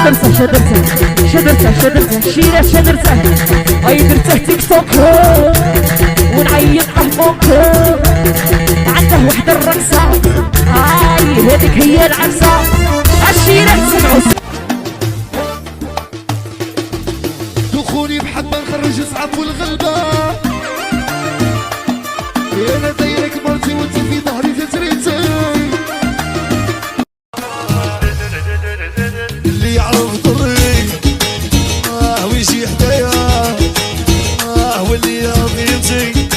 شدرته شيله شدرته اي درته تيك توك ونعيط عمك عنده وحده الرقصه هاي هذيك هي العكسه الشيله تسمعوا دخولي بحبه نخرج صعب والغلبه انا دايرك مرتي وانت في ظهري تتريتي اللي يعرف ضري ويجي حدايا واللي يرضي يمشي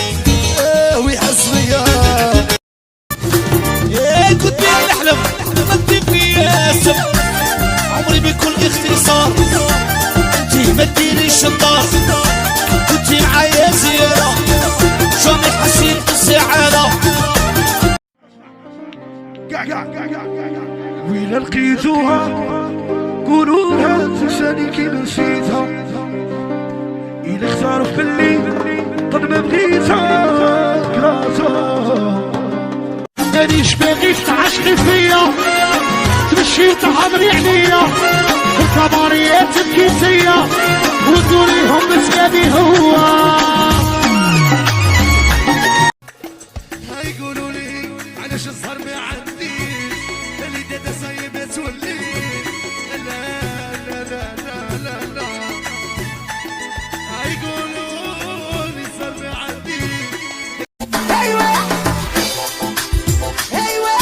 ويحس بيا كنت نحلم نقدم في اسم عمري بكل اختصار انتي ما تديريش الدار كنتي معايا زيادة شلون حسيت بالسعادة وين لقيتوها قولولها تنساني كي نسيتها إلا اختاروا باللي قد ما بغيتها كرهتها مانيش باغيك تعشقي فيا تمشي تعمري عليا الكباريات تبكي فيا وتقوليهم مسكاني هو هاي يقولولي علاش الزهر ما عنديش اللي دادا صايبة تولي لا لا لا لا لا لا هاي يقولولي الزهر ما عنديش ايوه ايوه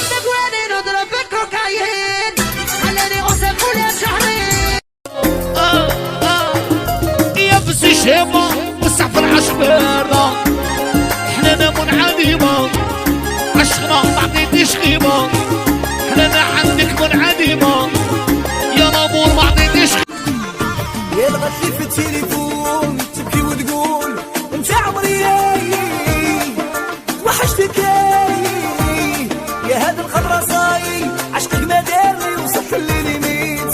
تقواني نضرب بالكوكايين خلاني غصب كل شهرين يبس شيمة والسعفر عشبيرة حنانا منعدمة عشقنا معطيتنيش قيمة حنانا عندك منعدمة يا نامور معطيتنيش يا الغشي في التليفون تبكي وتقول انت عمري وحشتك يا هذا الخضرا صاي عشقك ما داري وصف اللي ليميت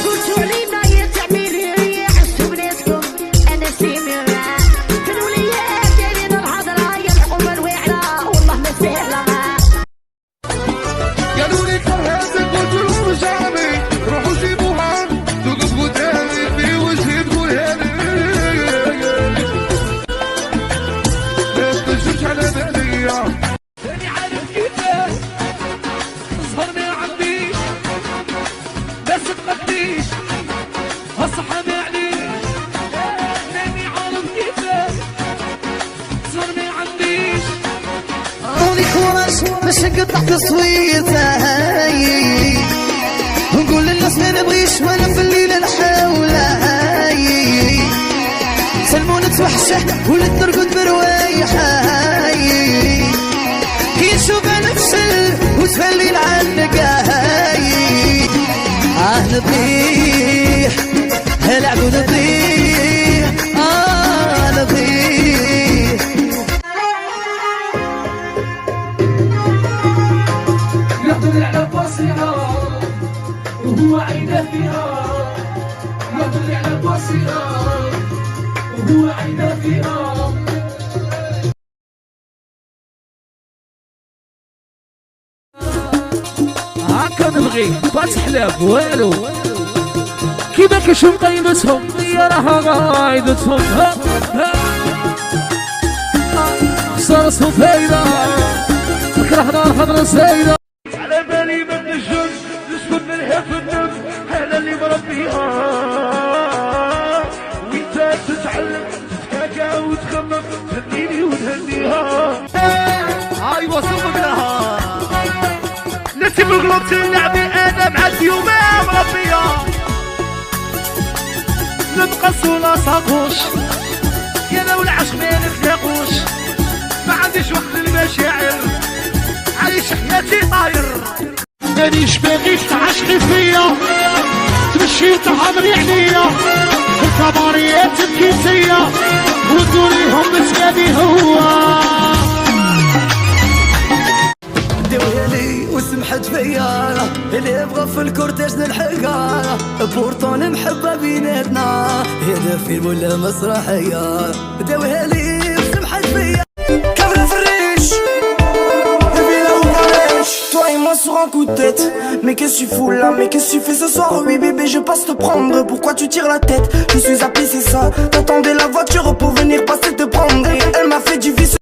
قلتوا علينا يا تعميري عشتوا بناتكم انا سيميرة كانوا لي دايرين الهضرة يا الحكومة الواعرة والله ما سهلة قالوا لي كرهتك قلت لهم جامي روحوا جيبوها توقف قدامي في وجهي تقولها لي ما تنجمش على باليا راني عارف كيفاش الزهر ما عنديش بس تغطيش هالصحة ما عليش راني عارف كيفاش الزهر ما عنديش عطوني كوراج باش نقطع تصويته ونقول للناس ما نبغيش وانا في الليل نحاوله سلمون توحشه ولد نرقد بروايحه كي نشوف انا فشل وتفلي العنقه نطيح هلعب ونطيح نطيح يطلع على بصيرة وهو عينه فيها يطلع على بصيرة وهو عينه فيها هاكا نبغي فاتح لاب والو كيما كشم قيمتهم يا راها غايدتهم خسرتهم فايدة كرهنا الخضرا سايدة على بالي ما نجوش نسكت منها في النفس انا اللي مربيها وانت تتعلم تتكاكا وتخمم تهنيني وتهنيها هاي وصفك لها نتي بقلوبتي اللعبي انا معدي وما مربيها نبقى ولا صاقوش يا لو العشق ما نخلقوش ما عنديش وقت للمشاعر عايش حياتي طاير مانيش باغيك تعشقي فيا تمشي تعمري عليا الكباريات تبكي فيا وتقوليهم مسكاني هو داوية لي وسمحت فيا اللي يبغى في الكورتاج نلحقها بورطون محبة بيناتنا هذا فيلم ولا مسرحية داوية لي وسمحت فيا كاملة في الريش un coup de tête. Mais qu'est-ce que tu fous là? Mais qu'est-ce que tu fais ce soir? Oui bébé je passe te prendre. Pourquoi tu tires la tête? Je suis appelé c'est ça. T'attendais la voiture pour venir passer te prendre. Et elle m'a fait du vice